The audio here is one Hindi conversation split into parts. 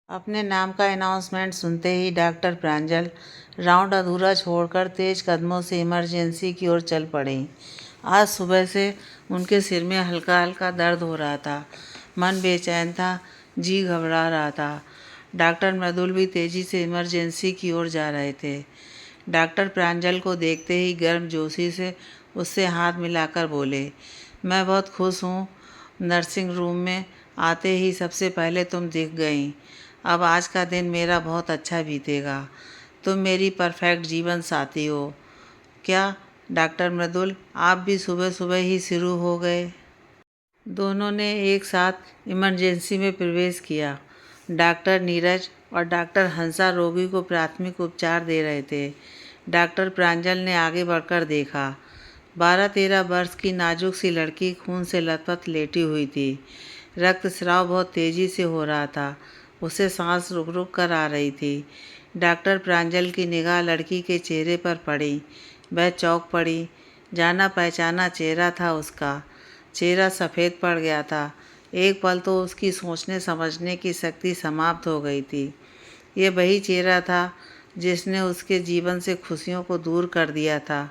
अपने नाम का अनाउंसमेंट सुनते ही डॉक्टर प्रांजल राउंड अधूरा छोड़कर तेज कदमों से इमरजेंसी की ओर चल पड़ीं। आज सुबह से उनके सिर में हल्का हल्का दर्द हो रहा था, मन बेचैन था, जी घबरा रहा था। डॉक्टर मृदुल भी तेजी से इमरजेंसी की ओर जा रहे थे। डॉक्टर प्रांजल को देखते ही गर्मजोशी से उससे हाथ मिलाकर बोले, मैं बहुत खुश हूँ। नर्सिंग रूम में आते ही सबसे पहले तुम दिख गई। अब आज का दिन मेरा बहुत अच्छा बीतेगा। तुम मेरी परफेक्ट जीवन साथी हो। क्या डॉक्टर मृदुल, आप भी सुबह सुबह ही शुरू हो गए? दोनों ने एक साथ इमरजेंसी में प्रवेश किया। डॉक्टर नीरज और डॉक्टर हंसा रोगी को प्राथमिक उपचार दे रहे थे। डॉक्टर प्रांजल ने आगे बढ़कर देखा। 12-13 वर्ष की नाजुक सी लड़की खून से लथपथ लेटी हुई थी। रक्तस्राव बहुत तेजी से हो रहा था। उसे सांस रुक रुक कर आ रही थी। डॉक्टर प्रांजल की निगाह लड़की के चेहरे पर पड़ी। वह चौंक पड़ी। जाना पहचाना चेहरा था उसका। चेहरा सफ़ेद पड़ गया था। एक पल तो उसकी सोचने समझने की शक्ति समाप्त हो गई थी। ये वही चेहरा था जिसने उसके जीवन से खुशियों को दूर कर दिया था,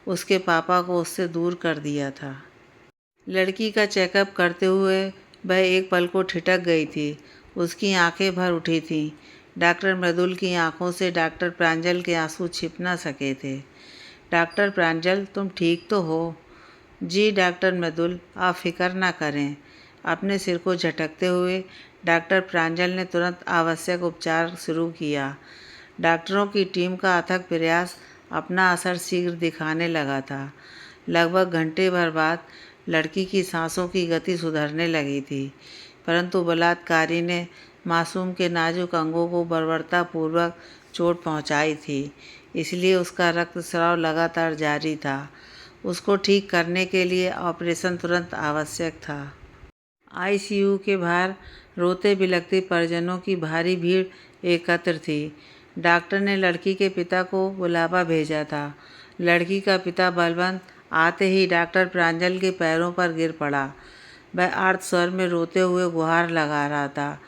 उसके पापा को उससे दूर कर दिया था। लड़की का चेकअप करते हुए वह एक पल को ठिठक गई थी। उसकी आंखें भर उठी थीं। डॉक्टर मृदुल की आंखों से डॉक्टर प्रांजल के आंसू छिप न सके थे। डॉक्टर प्रांजल, तुम ठीक तो हो? जी डॉक्टर मृदुल, आप फिक्र ना करें। अपने सिर को झटकते हुए डॉक्टर प्रांजल ने तुरंत आवश्यक उपचार शुरू किया। डॉक्टरों की टीम का अथक प्रयास अपना असर शीघ्र दिखाने लगा था। लगभग घंटे भर बाद लड़की की सांसों की गति सुधरने लगी थी, परंतु बलात्कारी ने मासूम के नाजुक अंगों को बर्बरतापूर्वक चोट पहुंचाई थी, इसलिए उसका रक्तस्राव लगातार जारी था। उसको ठीक करने के लिए ऑपरेशन तुरंत आवश्यक था। आईसीयू के बाहर रोते बिलखते परिजनों की भारी भीड़ एकत्र थी। डॉक्टर ने लड़की के पिता को बुलावा भेजा था। लड़की का पिता बलवंत आते ही डॉक्टर प्रांजल के पैरों पर गिर पड़ा। वह आर्त स्वर में रोते हुए गुहार लगा रहा था,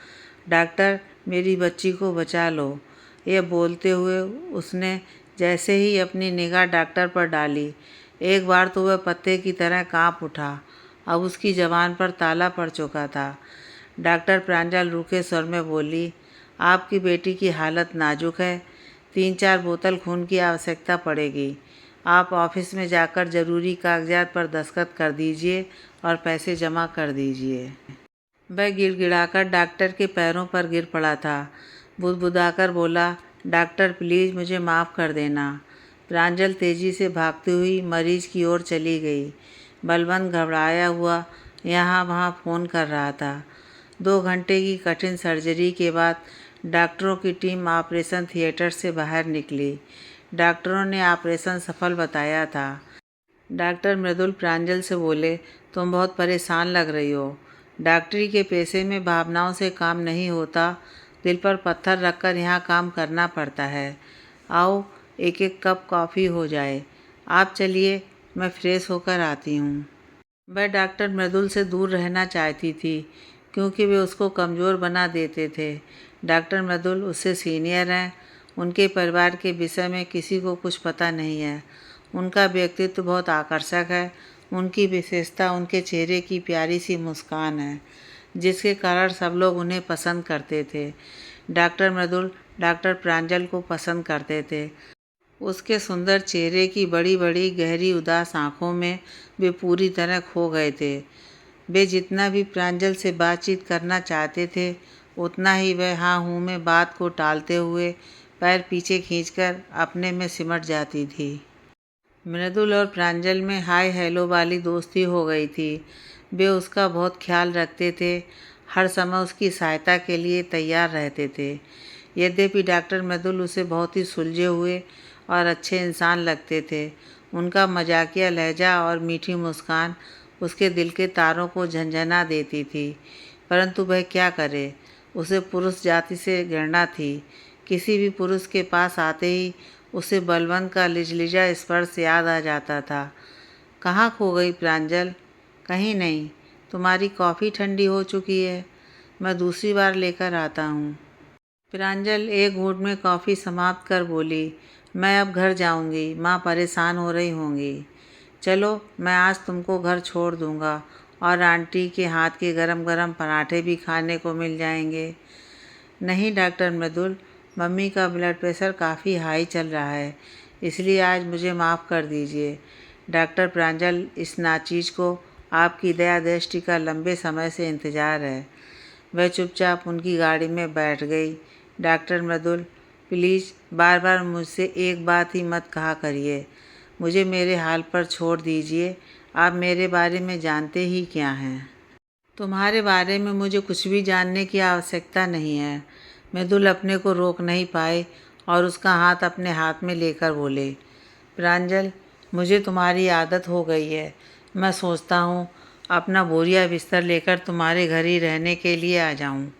डॉक्टर, मेरी बच्ची को बचा लो। यह बोलते हुए उसने जैसे ही अपनी निगाह डॉक्टर पर डाली, एक बार तो वह पत्ते की तरह कांप उठा। अब उसकी ज़बान पर ताला पड़ चुका था। डॉक्टर प्रांजल रूखे स्वर में बोली, आपकी बेटी की हालत नाजुक है। 3-4 बोतल खून की आवश्यकता पड़ेगी। आप ऑफिस में जाकर ज़रूरी कागजात पर दस्तखत कर दीजिए और पैसे जमा कर दीजिए। वह गिड़गिड़ाकर डॉक्टर के पैरों पर गिर पड़ा था। बुदबुदाकर बोला, डॉक्टर प्लीज़ मुझे माफ़ कर देना। प्रांजल तेज़ी से भागती हुई मरीज की ओर चली गई। बलवंत घबराया हुआ यहाँ वहाँ फ़ोन कर रहा था। 2 घंटे की कठिन सर्जरी के बाद डॉक्टरों की टीम ऑपरेशन थिएटर से बाहर निकली। डॉक्टरों ने ऑपरेशन सफल बताया था। डॉक्टर मृदुल प्रांजल से बोले, तुम बहुत परेशान लग रही हो। डॉक्टरी के पेशे में भावनाओं से काम नहीं होता, दिल पर पत्थर रखकर यहाँ काम करना पड़ता है। आओ एक एक कप कॉफ़ी हो जाए। आप चलिए, मैं फ्रेश होकर आती हूँ। वह डॉक्टर मृदुल से दूर रहना चाहती थी, क्योंकि वे उसको कमज़ोर बना देते थे। डॉक्टर मृदुल उससे सीनियर हैं। उनके परिवार के विषय में किसी को कुछ पता नहीं है। उनका व्यक्तित्व बहुत आकर्षक है। उनकी विशेषता उनके चेहरे की प्यारी सी मुस्कान है, जिसके कारण सब लोग उन्हें पसंद करते थे। डॉक्टर मृदुल डॉक्टर प्रांजल को पसंद करते थे। उसके सुंदर चेहरे की बड़ी बड़ी गहरी उदास आँखों में वे पूरी तरह खो गए थे। वे जितना भी प्रांजल से बातचीत करना चाहते थे, उतना ही वह हाँ हूँ में बात को टालते हुए पैर पीछे खींचकर अपने में सिमट जाती थी। मृदुल और प्रांजल में हाय हेलो वाली दोस्ती हो गई थी। वे उसका बहुत ख्याल रखते थे, हर समय उसकी सहायता के लिए तैयार रहते थे। यद्यपि डॉक्टर मृदुल उसे बहुत ही सुलझे हुए और अच्छे इंसान लगते थे। उनका मजाकिया लहजा और मीठी मुस्कान उसके दिल के तारों को झंझना देती थी, परंतु वह क्या करे, उसे पुरुष जाति से घृणा थी। किसी भी पुरुष के पास आते ही उसे बलवंत का लिजलिजा स्पर्श याद आ जाता था। कहाँ खो गई प्रांजल? कहीं नहीं। तुम्हारी कॉफ़ी ठंडी हो चुकी है, मैं दूसरी बार लेकर आता हूँ। प्रांजल एक घूंट में कॉफ़ी समाप्त कर बोली, मैं अब घर जाऊंगी, माँ परेशान हो रही होंगी। चलो मैं आज तुमको घर छोड़ दूंगा और आंटी के हाथ के गरम गरम पराठे भी खाने को मिल जाएंगे। नहीं डॉक्टर मृदुल, मम्मी का ब्लड प्रेशर काफ़ी हाई चल रहा है, इसलिए आज मुझे माफ़ कर दीजिए। डॉक्टर प्रांजल, इस नाचीज को आपकी दया दृष्टि का लंबे समय से इंतज़ार है। वह चुपचाप उनकी गाड़ी में बैठ गई। डॉक्टर मृदुल, प्लीज़ बार बार मुझसे एक बात ही मत कहा करिए, मुझे मेरे हाल पर छोड़ दीजिए। आप मेरे बारे में जानते ही क्या हैं। तुम्हारे बारे में मुझे कुछ भी जानने की आवश्यकता नहीं है। मृदुल अपने को रोक नहीं पाए और उसका हाथ अपने हाथ में लेकर बोले, प्रांजल, मुझे तुम्हारी आदत हो गई है। मैं सोचता हूँ अपना बोरिया बिस्तर लेकर तुम्हारे घर ही रहने के लिए आ जाऊँ।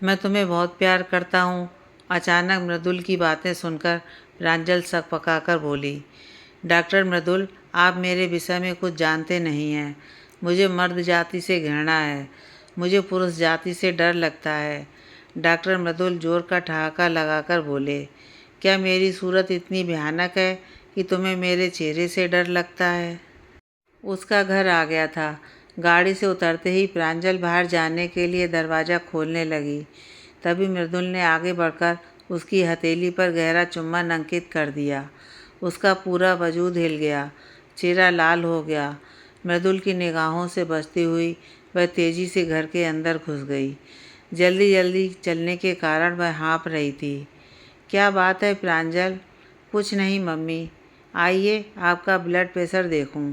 मैं तुम्हें बहुत प्यार करता हूँ। अचानक मृदुल की बातें सुनकर प्रांजल सकपकाकर बोली, डॉक्टर मृदुल, आप मेरे विषय में कुछ जानते नहीं हैं। मुझे मर्द जाति से घृणा है, मुझे पुरुष जाति से डर लगता है। डॉक्टर मृदुल जोर का ठहाका लगाकर बोले, क्या मेरी सूरत इतनी भयानक है कि तुम्हें मेरे चेहरे से डर लगता है? उसका घर आ गया था। गाड़ी से उतरते ही प्रांजल बाहर जाने के लिए दरवाज़ा खोलने लगी। तभी मृदुल ने आगे बढ़कर उसकी हथेली पर गहरा चुम्बन अंकित कर दिया। उसका पूरा वजूद हिल गया, चेहरा लाल हो गया। मृदुल की निगाहों से बचती हुई वह तेज़ी से घर के अंदर घुस गई। जल्दी जल्दी चलने के कारण वह हाँफ रही थी। क्या बात है प्रांजल? कुछ नहीं मम्मी, आइए आपका ब्लड प्रेशर देखूं।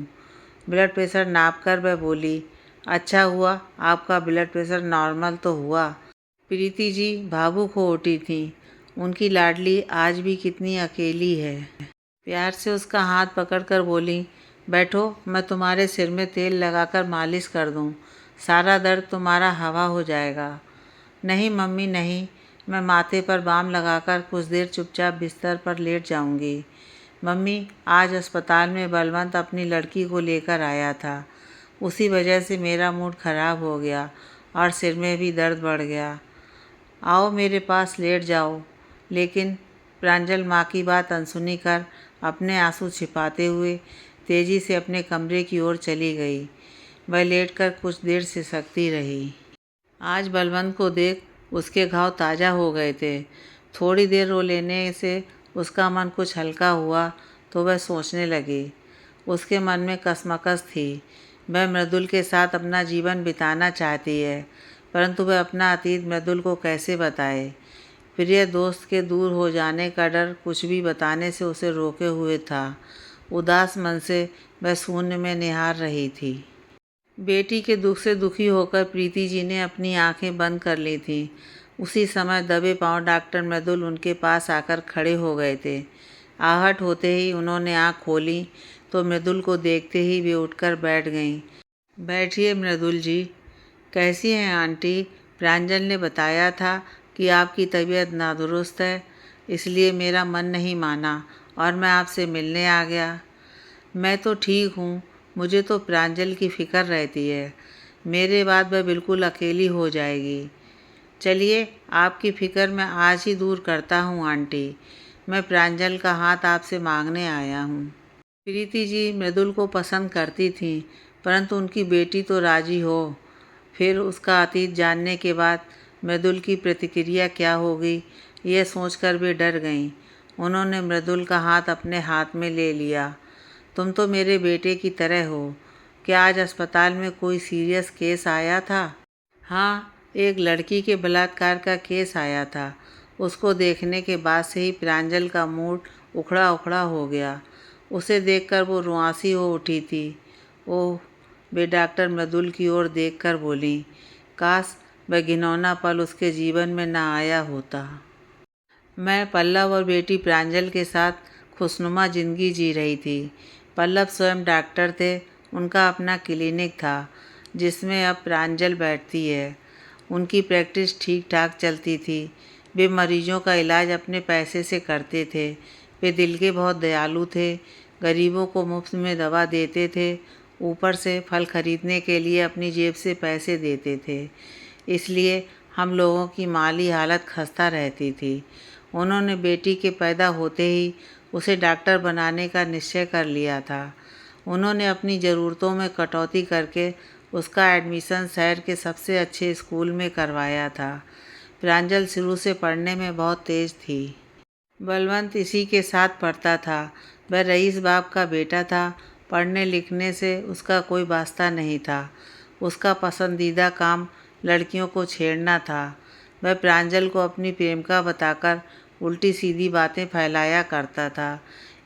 ब्लड प्रेशर नाप कर वह बोली, अच्छा हुआ आपका ब्लड प्रेशर नॉर्मल तो हुआ। प्रीति जी भावुक हो उठी थीं। उनकी लाडली आज भी कितनी अकेली है। प्यार से उसका हाथ पकड़कर बोली, बैठो, मैं तुम्हारे सिर में तेल लगाकर मालिश कर दूं। सारा दर्द तुम्हारा हवा हो जाएगा। नहीं मम्मी नहीं, मैं माथे पर बाम लगाकर कुछ देर चुपचाप बिस्तर पर लेट जाऊंगी। मम्मी, आज अस्पताल में बलवंत अपनी लड़की को लेकर आया था, उसी वजह से मेरा मूड खराब हो गया और सिर में भी दर्द बढ़ गया। आओ मेरे पास लेट जाओ। लेकिन प्रांजल माँ की बात अनसुनी कर अपने आंसू छिपाते हुए तेज़ी से अपने कमरे की ओर चली गई। वह लेटकर कुछ देर सिसकती रही। आज बलवंत को देख उसके घाव ताज़ा हो गए थे। थोड़ी देर रो लेने से उसका मन कुछ हल्का हुआ तो वह सोचने लगी। उसके मन में कशमकश थी। वह मृदुल के साथ अपना जीवन बिताना चाहती है, परंतु वह अपना अतीत मृदुल को कैसे बताए। प्रिय दोस्त के दूर हो जाने का डर कुछ भी बताने से उसे रोके हुए था। उदास मन से वह शून्य में निहार रही थी। बेटी के दुख से दुखी होकर प्रीति जी ने अपनी आंखें बंद कर ली थीं। उसी समय दबे पांव डॉक्टर मृदुल उनके पास आकर खड़े हो गए थे। आहट होते ही उन्होंने आंख खोली तो मृदुल को देखते ही वे उठकर बैठ गईं। बैठिए मृदुल जी। कैसी हैं आंटी? प्रांजल ने बताया था कि आपकी तबीयत नादुरुस्त है, इसलिए मेरा मन नहीं माना और मैं आपसे मिलने आ गया। मैं तो ठीक हूँ, मुझे तो प्रांजल की फ़िक्र रहती है। मेरे बाद वह बिल्कुल अकेली हो जाएगी। चलिए आपकी फ़िक्र मैं आज ही दूर करता हूँ आंटी। मैं प्रांजल का हाथ आपसे मांगने आया हूँ। प्रीति जी मृदुल को पसंद करती थीं, परंतु उनकी बेटी तो राजी हो। फिर उसका अतीत जानने के बाद मृदुल की प्रतिक्रिया क्या होगी, यह सोचकर वे डर गईं। उन्होंने मृदुल का हाथ अपने हाथ में ले लिया। तुम तो मेरे बेटे की तरह हो। क्या आज अस्पताल में कोई सीरियस केस आया था? हाँ, एक लड़की के बलात्कार का केस आया था। उसको देखने के बाद से ही प्रांजल का मूड उखड़ा उखड़ा हो गया। उसे देखकर वो रुआंसी हो उठी थी। ओह, वे डॉक्टर मृदुल की ओर देखकर बोलीं, काश वह घिनौना पल उसके जीवन में न आया होता। मैं पल्लव और बेटी प्रांजल के साथ खुशनुमा ज़िंदगी जी रही थी। पल्लव स्वयं डॉक्टर थे। उनका अपना क्लिनिक था जिसमें अब प्रांजल बैठती है। उनकी प्रैक्टिस ठीक ठाक चलती थी। वे मरीजों का इलाज अपने पैसे से करते थे। वे दिल के बहुत दयालु थे। गरीबों को मुफ्त में दवा देते थे, ऊपर से फल खरीदने के लिए अपनी जेब से पैसे देते थे। इसलिए हम लोगों की माली हालत खस्ता रहती थी। उन्होंने बेटी के पैदा होते ही उसे डॉक्टर बनाने का निश्चय कर लिया था। उन्होंने अपनी ज़रूरतों में कटौती करके उसका एडमिशन शहर के सबसे अच्छे स्कूल में करवाया था। प्रांजल शुरू से पढ़ने में बहुत तेज़ थी। बलवंत इसी के साथ पढ़ता था। वह रईस बाप का बेटा था। पढ़ने लिखने से उसका कोई वास्ता नहीं था। उसका पसंदीदा काम लड़कियों को छेड़ना था। वह प्रांजल को अपनी प्रेमिका बताकर उल्टी सीधी बातें फैलाया करता था।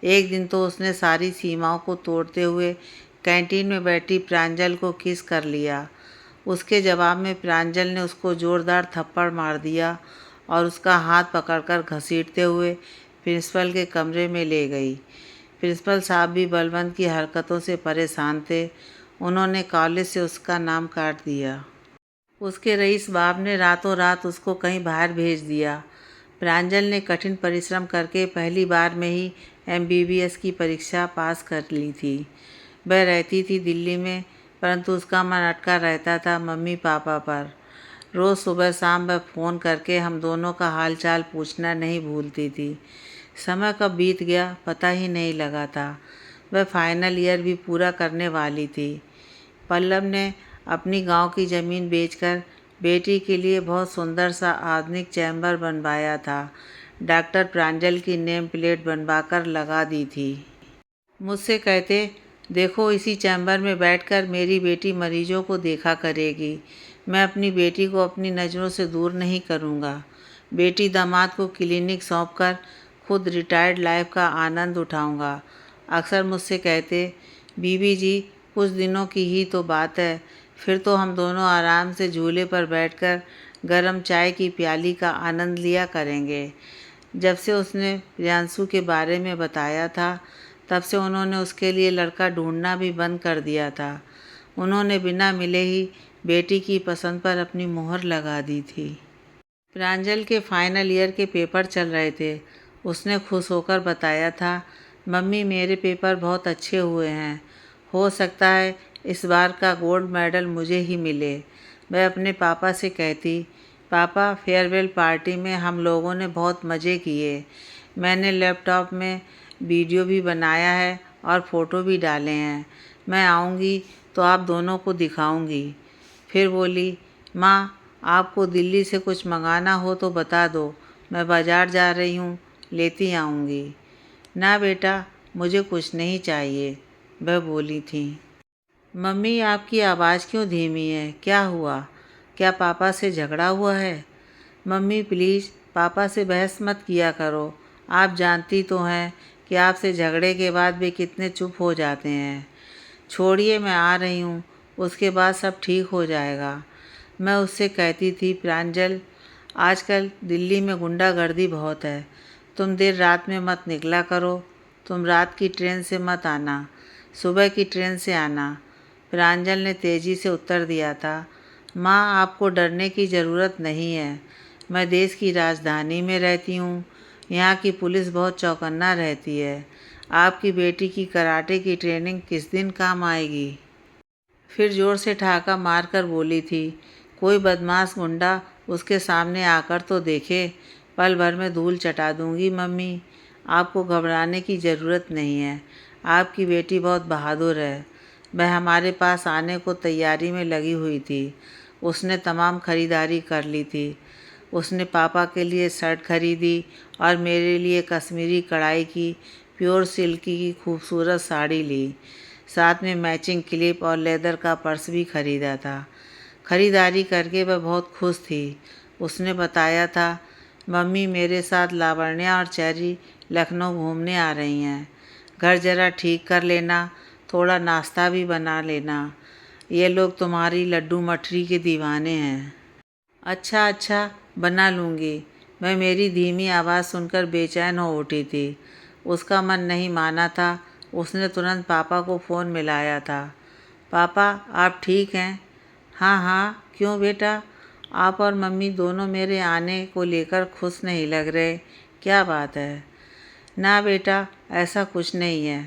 एक दिन तो उसने सारी सीमाओं को तोड़ते हुए कैंटीन में बैठी प्रांजल को किस कर लिया। उसके जवाब में प्रांजल ने उसको ज़ोरदार थप्पड़ मार दिया और उसका हाथ पकड़कर घसीटते हुए प्रिंसिपल के कमरे में ले गई। प्रिंसिपल साहब भी बलवंत की हरकतों से परेशान थे। उन्होंने कॉलेज से उसका नाम काट दिया। उसके रईस बाप ने रातों रात उसको कहीं बाहर भेज दिया। प्रांजल ने कठिन परिश्रम करके पहली बार में ही MBBS की परीक्षा पास कर ली थी। वह रहती थी दिल्ली में, परंतु उसका मन अटका रहता था मम्मी पापा पर। रोज़ सुबह शाम वह फ़ोन करके हम दोनों का हाल चाल पूछना नहीं भूलती थी। समय कब बीत गया पता ही नहीं लगा था। वह फाइनल ईयर भी पूरा करने वाली थी। पल्लव ने अपनी गांव की ज़मीन बेचकर बेटी के लिए बहुत सुंदर सा आधुनिक चैम्बर बनवाया था। डॉक्टर प्रांजल की नेम प्लेट बनवाकर लगा दी थी। मुझसे कहते, देखो इसी चैम्बर में बैठकर मेरी बेटी मरीजों को देखा करेगी। मैं अपनी बेटी को अपनी नज़रों से दूर नहीं करूँगा। बेटी दामाद को क्लिनिक सौंपकर खुद रिटायर्ड लाइफ का आनंद उठाऊँगा। अक्सर मुझसे कहते, बीबी जी कुछ दिनों की ही तो बात है, फिर तो हम दोनों आराम से झूले पर बैठकर गरम चाय की प्याली का आनंद लिया करेंगे। जब से उसने प्रियांशु के बारे में बताया था, तब से उन्होंने उसके लिए लड़का ढूंढना भी बंद कर दिया था। उन्होंने बिना मिले ही बेटी की पसंद पर अपनी मोहर लगा दी थी। प्रांजल के फाइनल ईयर के पेपर चल रहे थे। उसने खुश होकर बताया था, मम्मी मेरे पेपर बहुत अच्छे हुए हैं। हो सकता है इस बार का गोल्ड मेडल मुझे ही मिले। वह अपने पापा से कहती, पापा फेयरवेल पार्टी में हम लोगों ने बहुत मज़े किए। मैंने लैपटॉप में वीडियो भी बनाया है और फ़ोटो भी डाले हैं। मैं आऊँगी तो आप दोनों को दिखाऊँगी। फिर बोली, माँ आपको दिल्ली से कुछ मंगाना हो तो बता दो, मैं बाज़ार जा रही हूँ, लेती आऊँगी। ना बेटा मुझे कुछ नहीं चाहिए, वह बोली थी। मम्मी आपकी आवाज़ क्यों धीमी है, क्या हुआ? क्या पापा से झगड़ा हुआ है? मम्मी प्लीज़ पापा से बहस मत किया करो। आप जानती तो हैं कि आपसे झगड़े के बाद वे कितने चुप हो जाते हैं। छोड़िए मैं आ रही हूँ, उसके बाद सब ठीक हो जाएगा। मैं उससे कहती थी, प्रांजल आजकल दिल्ली में गुंडागर्दी बहुत है। तुम देर रात में मत निकला करो। तुम रात की ट्रेन से मत आना, सुबह की ट्रेन से आना। प्रांजल ने तेज़ी से उत्तर दिया था, माँ आपको डरने की ज़रूरत नहीं है। मैं देश की राजधानी में रहती हूँ। यहाँ की पुलिस बहुत चौकन्ना रहती है। आपकी बेटी की कराटे की ट्रेनिंग किस दिन काम आएगी? फिर ज़ोर से ठहाका मारकर बोली थी, कोई बदमाश गुंडा उसके सामने आकर तो देखे, पल भर में धूल चटा दूंगी। मम्मी आपको घबराने की ज़रूरत नहीं है। आपकी बेटी बहुत बहादुर है। वह हमारे पास आने को तैयारी में लगी हुई थी। उसने तमाम खरीदारी कर ली थी। उसने पापा के लिए शर्ट खरीदी और मेरे लिए कश्मीरी कढ़ाई की प्योर सिल्क की खूबसूरत साड़ी ली। साथ में मैचिंग क्लिप और लेदर का पर्स भी खरीदा था। खरीदारी करके वह बहुत खुश थी। उसने बताया था, मम्मी मेरे साथ लावण्या और चेरी लखनऊ घूमने आ रही हैं। घर जरा ठीक कर लेना, थोड़ा नाश्ता भी बना लेना। ये लोग तुम्हारी लड्डू मठरी के दीवाने हैं। अच्छा अच्छा बना लूँगी। मैं मेरी धीमी आवाज़ सुनकर बेचैन हो उठी थी। उसका मन नहीं माना था। उसने तुरंत पापा को फ़ोन मिलाया था। पापा आप ठीक हैं? हाँ हाँ क्यों बेटा? आप और मम्मी दोनों मेरे आने को लेकर खुश नहीं लग रहे, क्या बात है? ना बेटा ऐसा कुछ नहीं है।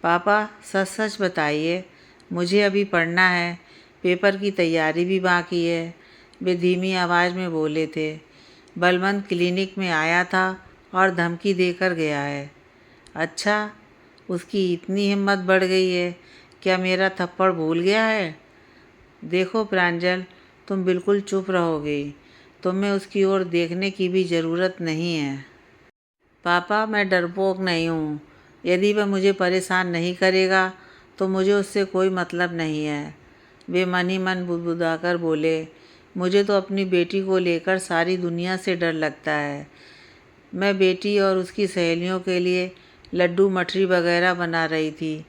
पापा सच सच बताइए, मुझे अभी पढ़ना है, पेपर की तैयारी भी बाकी है। वे धीमी आवाज़ में बोले थे। बलवंत क्लिनिक में आया था और धमकी देकर गया है। अच्छा, उसकी इतनी हिम्मत बढ़ गई है, क्या मेरा थप्पड़ भूल गया है? देखो प्रांजल, तुम बिल्कुल चुप रहोगे। तुम्हें उसकी ओर देखने की भी ज़रूरत नहीं है। पापा, मैं डरपोक नहीं हूँ। यदि वह मुझे परेशान नहीं करेगा तो मुझे उससे कोई मतलब नहीं है। वे मन ही मन बुदबुदाकर बोले, मुझे तो अपनी बेटी को लेकर सारी दुनिया से डर लगता है। मैं बेटी और उसकी सहेलियों के लिए लड्डू मठरी वगैरह बना रही थी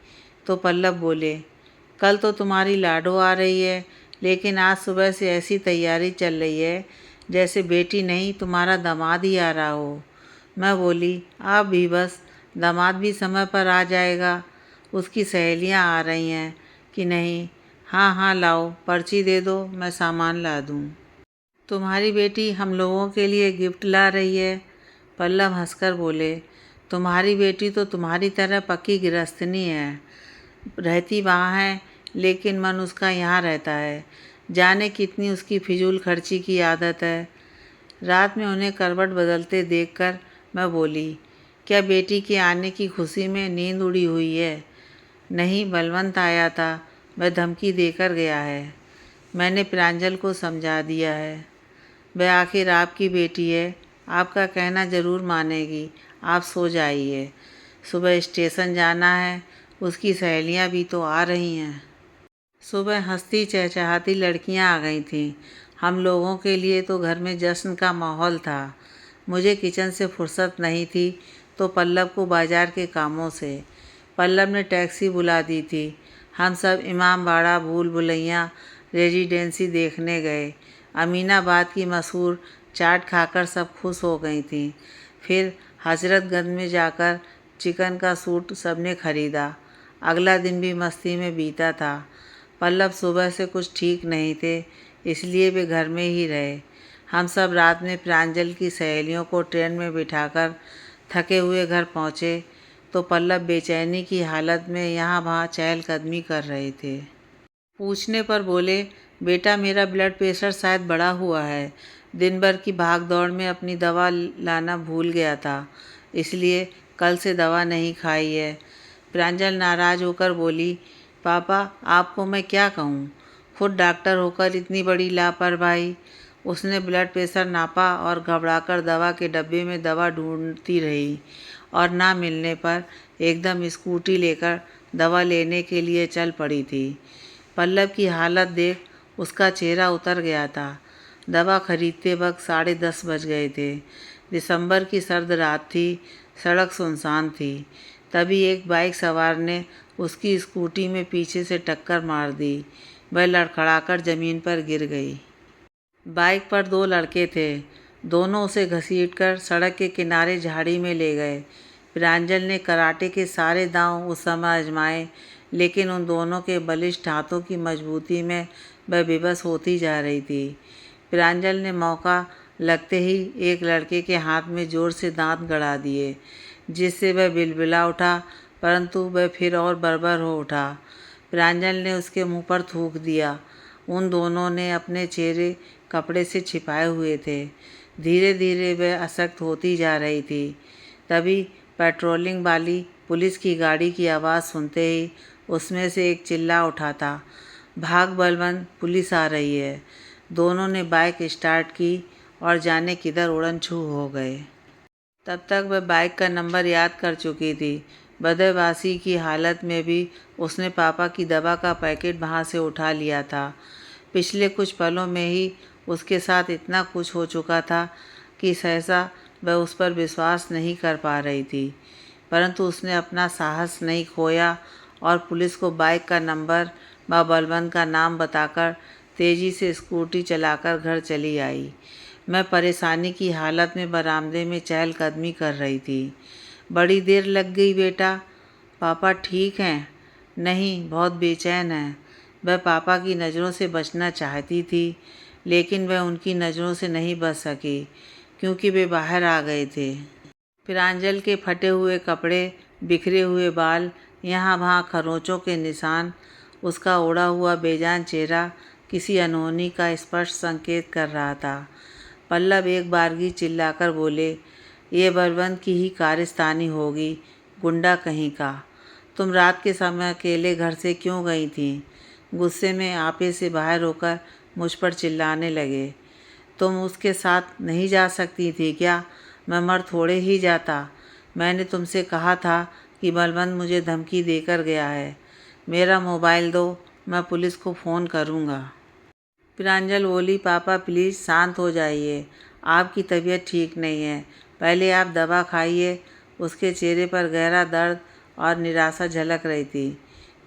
तो पल्लव बोले, कल तो तुम्हारी लाडो आ रही है, लेकिन आज सुबह से ऐसी तैयारी चल रही है जैसे बेटी नहीं तुम्हारा दामाद ही आ रहा हो। मैं बोली, आप भी बस, दामाद भी समय पर आ जाएगा। उसकी सहेलियां आ रही हैं कि नहीं? हाँ हाँ, लाओ पर्ची दे दो, मैं सामान ला दूँ। तुम्हारी बेटी हम लोगों के लिए गिफ्ट ला रही है। पल्लव हंसकर बोले, तुम्हारी बेटी तो तुम्हारी तरह पक्की गृहस्थनी है, रहती वहाँ है लेकिन मन उसका यहाँ रहता है। जाने कितनी उसकी फिजूल खर्ची की आदत है। रात में उन्हें करवट बदलते देखकर मैं बोली, क्या बेटी के आने की खुशी में नींद उड़ी हुई है? नहीं, बलवंत आया था, वह धमकी देकर गया है। मैंने प्रांजल को समझा दिया है। वह आखिर आपकी बेटी है, आपका कहना ज़रूर मानेगी। आप सो जाइए, सुबह स्टेशन जाना है। उसकी सहेलियां भी तो आ रही हैं। सुबह हंसती चहचहाती लड़कियां आ गई थीं। हम लोगों के लिए तो घर में जश्न का माहौल था। मुझे किचन से फुर्सत नहीं थी तो पल्लव को बाजार के कामों से। पल्लव ने टैक्सी बुला दी थी। हम सब इमामबाड़ा भूल भुलैया रेजिडेंसी देखने गए। अमीनाबाद की मशहूर चाट खाकर सब खुश हो गई थीं। फिर हजरतगंज में जाकर चिकन का सूट सबने खरीदा। अगला दिन भी मस्ती में बीता था। पल्लव सुबह से कुछ ठीक नहीं थे, इसलिए वे घर में ही रहे। हम सब रात में प्रांजल की सहेलियों को ट्रेन में बिठाकर थके हुए घर पहुँचे तो पल्लव बेचैनी की हालत में यहाँ वहाँ चहलकदमी कर रहे थे। पूछने पर बोले, बेटा मेरा ब्लड प्रेशर शायद बढ़ा हुआ है। दिन भर की भाग दौड़ में अपनी दवा लाना भूल गया था, इसलिए कल से दवा नहीं खाई है। प्रांजल नाराज़ होकर बोली, पापा आपको मैं क्या कहूँ, खुद डॉक्टर होकर इतनी बड़ी लापरवाही। उसने ब्लड प्रेशर नापा और घबराकर दवा के डब्बे में दवा ढूंढती रही और ना मिलने पर एकदम स्कूटी लेकर दवा लेने के लिए चल पड़ी थी। पल्लव की हालत देख उसका चेहरा उतर गया था। दवा खरीदते वक्त 10:30 बज गए थे। दिसंबर की सर्द रात थी, सड़क सुनसान थी। तभी एक बाइक सवार ने उसकी स्कूटी में पीछे से टक्कर मार दी। वह लड़खड़ाकर ज़मीन पर गिर गई। बाइक पर 2 लड़के थे, दोनों उसे घसीटकर सड़क के किनारे झाड़ी में ले गए। प्रांजल ने कराटे के सारे दांव उस समय आजमाए, लेकिन उन दोनों के बलिष्ठ हाथों की मजबूती में वह बेबस होती जा रही थी। प्रांजल ने मौका लगते ही एक लड़के के हाथ में जोर से दांत गड़ा दिए, जिससे वह बिलबिला उठा, परंतु वह फिर और बर्बर हो उठा। प्रांजल ने उसके मुंह पर थूक दिया। उन दोनों ने अपने चेहरे कपड़े से छिपाए हुए थे। धीरे धीरे वह अशक्त होती जा रही थी। तभी पेट्रोलिंग वाली पुलिस की गाड़ी की आवाज़ सुनते ही उसमें से एक चिल्ला उठा था, भाग बलवंत, पुलिस आ रही है। दोनों ने बाइक स्टार्ट की और जाने किधर उड़न छू हो गए। तब तक वह बाइक का नंबर याद कर चुकी थी। बदहवासी की हालत में भी उसने पापा की दवा का पैकेट वहाँ से उठा लिया था। पिछले कुछ पलों में ही उसके साथ इतना कुछ हो चुका था कि सहसा वह उस पर विश्वास नहीं कर पा रही थी, परंतु उसने अपना साहस नहीं खोया और पुलिस को बाइक का नंबर व बलवंत का नाम बताकर तेज़ी से स्कूटी चलाकर घर चली आई। मैं परेशानी की हालत में बरामदे में चहलकदमी कर रही थी। बड़ी देर लग गई बेटा, पापा ठीक हैं? नहीं, बहुत बेचैन हैं। वह पापा की नज़रों से बचना चाहती थी, लेकिन वह उनकी नज़रों से नहीं बच सकी क्योंकि वे बाहर आ गए थे। प्रांजल के फटे हुए कपड़े, बिखरे हुए बाल, यहाँ वहाँ खरोंचों के निशान, उसका ओढ़ा हुआ बेजान चेहरा किसी अनहोनी का स्पष्ट संकेत कर रहा था। पल्लव एक बारगी चिल्लाकर बोले, ये बलवंत की ही कारस्तानी होगी, गुंडा कहीं का। तुम रात के समय अकेले घर से क्यों गई थी? गुस्से में आपे से बाहर होकर मुझ पर चिल्लाने लगे। तुम उसके साथ नहीं जा सकती थी क्या? मैं मर थोड़े ही जाता। मैंने तुमसे कहा था कि बलवंत मुझे धमकी देकर गया है। मेरा मोबाइल दो, मैं पुलिस को फ़ोन करूँगा। प्रांजल बोली, पापा प्लीज़ शांत हो जाइए, आपकी तबीयत ठीक नहीं है, पहले आप दवा खाइए। उसके चेहरे पर गहरा दर्द और निराशा झलक रही थी।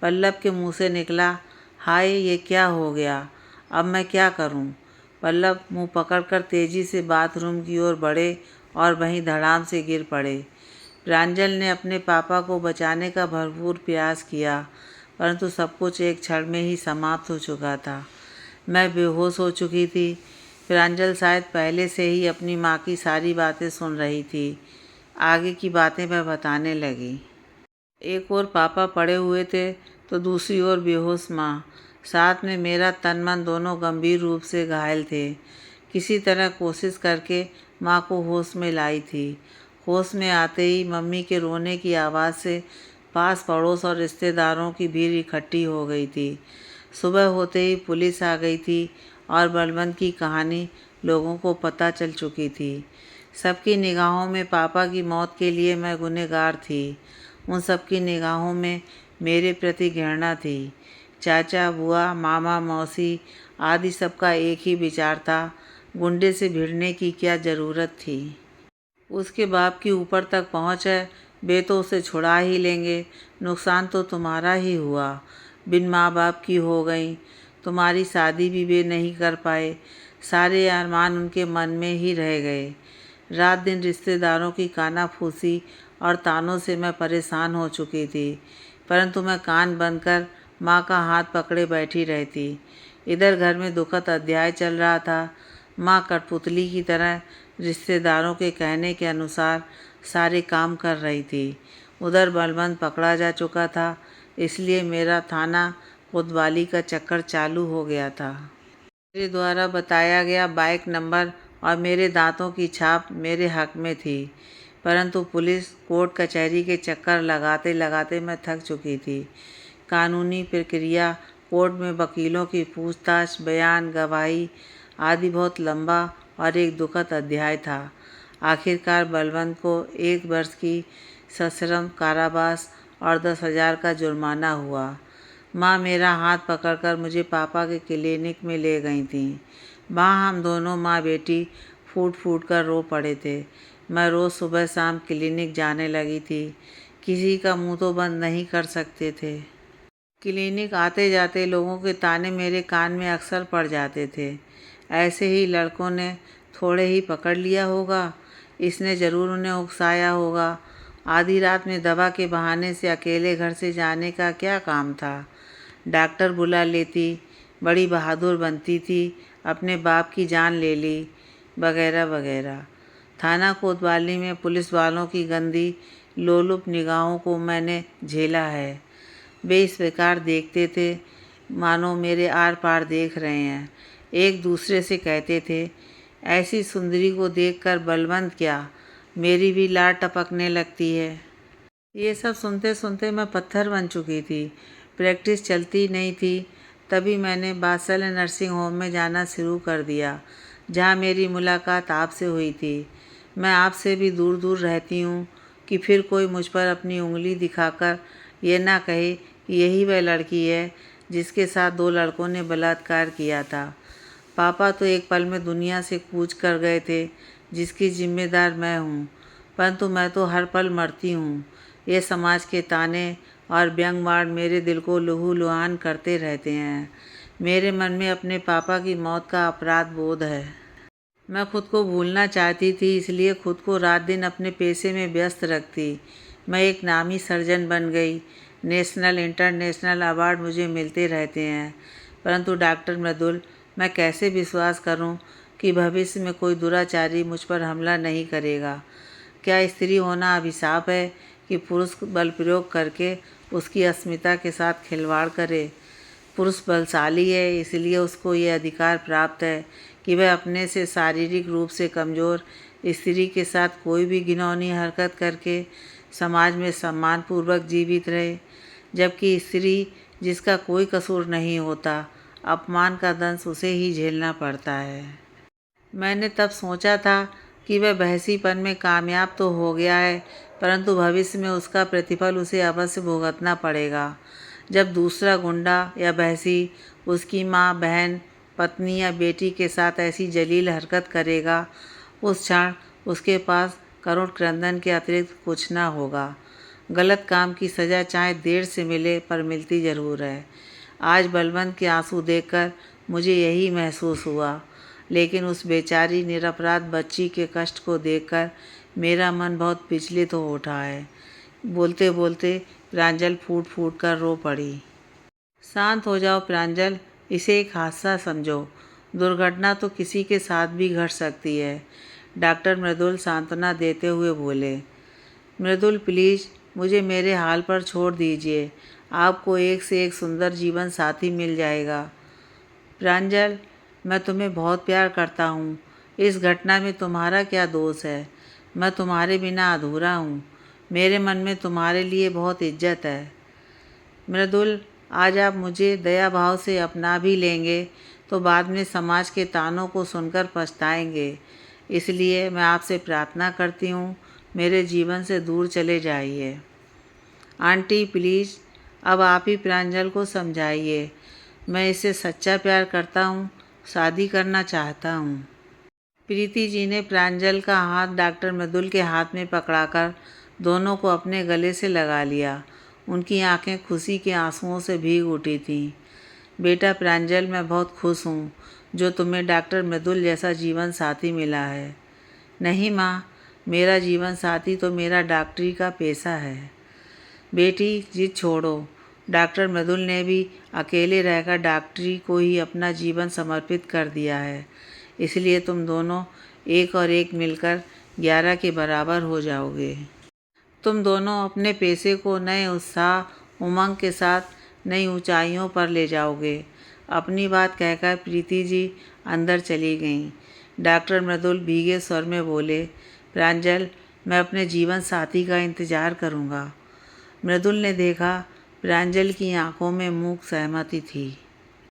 पल्लव के मुंह से निकला, हाय ये क्या हो गया, अब मैं क्या करूं? पल्लव मुंह पकड़कर तेजी से बाथरूम की ओर बढ़े और वहीं धड़ाम से गिर पड़े। प्रांजल ने अपने पापा को बचाने का भरपूर प्रयास किया, परंतु सब कुछ एक क्षण में ही समाप्त हो चुका था। मैं बेहोश हो चुकी थी। प्रांजल शायद पहले से ही अपनी माँ की सारी बातें सुन रही थी। आगे की बातें मैं बताने लगी। एक ओर पापा पड़े हुए थे तो दूसरी ओर बेहोश माँ। साथ में मेरा तन मन दोनों गंभीर रूप से घायल थे। किसी तरह कोशिश करके माँ को होश में लाई थी। होश में आते ही मम्मी के रोने की आवाज़ से पास पड़ोस और रिश्तेदारों की भीड़ इकट्ठी हो गई थी। सुबह होते ही पुलिस आ गई थी और बलवंत की कहानी लोगों को पता चल चुकी थी। सबकी निगाहों में पापा की मौत के लिए मैं गुनहगार थी। उन सबकी निगाहों में मेरे प्रति घृणा थी। चाचा, बुआ, मामा, मौसी आदि सबका एक ही विचार था, गुंडे से भिड़ने की क्या ज़रूरत थी। उसके बाप की ऊपर तक पहुँच है, वे तो उसे छुड़ा ही लेंगे, नुकसान तो तुम्हारा ही हुआ। बिन माँ बाप की हो गई, तुम्हारी शादी भी वे नहीं कर पाए, सारे अरमान उनके मन में ही रह गए। रात दिन रिश्तेदारों की कानाफूसी और तानों से मैं परेशान हो चुकी थी, परंतु मैं कान बंद कर माँ का हाथ पकड़े बैठी रहती। इधर घर में दुखद अध्याय चल रहा था। माँ कठपुतली की तरह रिश्तेदारों के कहने के अनुसार सारे काम कर रही थी। उधर बलवंत पकड़ा जा चुका था, इसलिए मेरा थाना कोतवाली का चक्कर चालू हो गया था। मेरे द्वारा बताया गया बाइक नंबर और मेरे दांतों की छाप मेरे हक में थी, परंतु पुलिस कोर्ट कचहरी के चक्कर लगाते लगाते मैं थक चुकी थी। कानूनी प्रक्रिया, कोर्ट में वकीलों की पूछताछ, बयान, गवाही आदि बहुत लंबा और एक दुखद अध्याय था। आखिरकार बलवंत को 1 वर्ष की सश्रम कारावास और 10,000 का जुर्माना हुआ। माँ मेरा हाथ पकड़कर मुझे पापा के क्लिनिक में ले गई थीं। वहाँ हम दोनों माँ बेटी फूट फूट कर रो पड़े थे। मैं रोज़ सुबह शाम क्लिनिक जाने लगी थी। किसी का मुंह तो बंद नहीं कर सकते थे। क्लिनिक आते जाते लोगों के ताने मेरे कान में अक्सर पड़ जाते थे। ऐसे ही लड़कों ने थोड़े ही पकड़ लिया होगा, इसने ज़रूर उन्हें उकसाया होगा। आधी रात में दवा के बहाने से अकेले घर से जाने का क्या काम था? डॉक्टर बुला लेती, बड़ी बहादुर बनती थी, अपने बाप की जान ले ली, वगैरह वगैरह। थाना कोतवाली में पुलिस वालों की गंदी लोलुप निगाहों को मैंने झेला है। वे इस प्रकार देखते थे मानो मेरे आर पार देख रहे हैं। एक दूसरे से कहते थे, ऐसी सुंदरी को देखकर बलवंत क्या, मेरी भी लार टपकने लगती है। ये सब सुनते सुनते मैं पत्थर बन चुकी थी। प्रैक्टिस चलती नहीं थी। तभी मैंने बात्सल्य नर्सिंग होम में जाना शुरू कर दिया, जहाँ मेरी मुलाकात आपसे हुई थी। मैं आपसे भी दूर दूर रहती हूँ कि फिर कोई मुझ पर अपनी उंगली दिखाकर ये ना कहे कि यही वह लड़की है जिसके साथ 2 लड़कों ने बलात्कार किया था। पापा तो एक पल में दुनिया से कूच कर गए थे, जिसकी जिम्मेदार मैं हूँ, परंतु मैं तो हर पल मरती हूँ। ये समाज के ताने और व्यंग्यवाद मेरे दिल को लहूलुहान करते रहते हैं। मेरे मन में अपने पापा की मौत का अपराध बोध है। मैं खुद को भूलना चाहती थी, इसलिए खुद को रात दिन अपने पेशे में व्यस्त रखती। मैं एक नामी सर्जन बन गई। नेशनल इंटरनेशनल अवार्ड मुझे मिलते रहते हैं, परंतु डॉक्टर मृदुल, मैं कैसे विश्वास करूं कि भविष्य में कोई दुराचारी मुझ पर हमला नहीं करेगा? क्या स्त्री होना अभिशाप है कि पुरुष बल प्रयोग करके उसकी अस्मिता के साथ खिलवाड़ करे? पुरुष बलशाली है, इसलिए उसको ये अधिकार प्राप्त है कि वह अपने से शारीरिक रूप से कमज़ोर स्त्री के साथ कोई भी घिनौनी हरकत करके समाज में सम्मानपूर्वक जीवित रहे, जबकि स्त्री जिसका कोई कसूर नहीं होता, अपमान का दंश उसे ही झेलना पड़ता है। मैंने तब सोचा था कि वह बहसीपन में कामयाब तो हो गया है, परंतु भविष्य में उसका प्रतिफल उसे अवश्य भुगतना पड़ेगा। जब दूसरा गुंडा या बहसी उसकी माँ, बहन, पत्नी या बेटी के साथ ऐसी जलील हरकत करेगा, उस क्षण उसके पास करुण क्रंदन के अतिरिक्त कुछ ना होगा। गलत काम की सज़ा चाहे देर से मिले, पर मिलती ज़रूर है। आज बलवंत के आंसू देखकर मुझे यही महसूस हुआ, लेकिन उस बेचारी निरपराध बच्ची के कष्ट को देखकर मेरा मन बहुत विचलित हो उठा है। बोलते बोलते प्रांजल फूट फूट कर रो पड़ी। शांत हो जाओ प्रांजल, इसे एक हादसा समझो। दुर्घटना तो किसी के साथ भी घट सकती है, डॉक्टर मृदुल सांत्वना देते हुए बोले। मृदुल प्लीज़, मुझे मेरे हाल पर छोड़ दीजिए, आपको एक से एक सुंदर जीवन साथी मिल जाएगा। प्रांजल, मैं तुम्हें बहुत प्यार करता हूँ। इस घटना में तुम्हारा क्या दोष है? मैं तुम्हारे बिना अधूरा हूँ। मेरे मन में तुम्हारे लिए बहुत इज्जत है। मृदुल, आज आप मुझे दया भाव से अपना भी लेंगे तो बाद में समाज के तानों को सुनकर पछताएंगे। इसलिए मैं आपसे प्रार्थना करती हूँ, मेरे जीवन से दूर चले जाइए। आंटी प्लीज़, अब आप ही प्रांजल को समझाइए। मैं इससे सच्चा प्यार करता हूँ, शादी करना चाहता हूँ। प्रीति जी ने प्रांजल का हाथ डॉक्टर मृदुल के हाथ में पकड़ाकर दोनों को अपने गले से लगा लिया। उनकी आंखें खुशी के आंसुओं से भीग उठी थीं। बेटा प्रांजल, मैं बहुत खुश हूँ जो तुम्हें डॉक्टर मृदुल जैसा जीवन साथी मिला है। नहीं माँ, मेरा जीवन साथी तो मेरा डॉक्टरी का पेशा है। बेटी जिद छोड़ो, डॉक्टर मृदुल ने भी अकेले रहकर डॉक्टरी को ही अपना जीवन समर्पित कर दिया है, इसलिए तुम दोनों एक और एक मिलकर 11 के बराबर हो जाओगे। तुम दोनों अपने पेशे को नए उत्साह उमंग के साथ नई ऊंचाइयों पर ले जाओगे। अपनी बात कहकर प्रीति जी अंदर चली गईं। डॉक्टर मृदुल भीगे स्वर में बोले, प्रांजल, मैं अपने जीवन साथी का इंतज़ार करूँगा। मृदुल ने देखा प्रांजल की आंखों में मूक सहमति थी।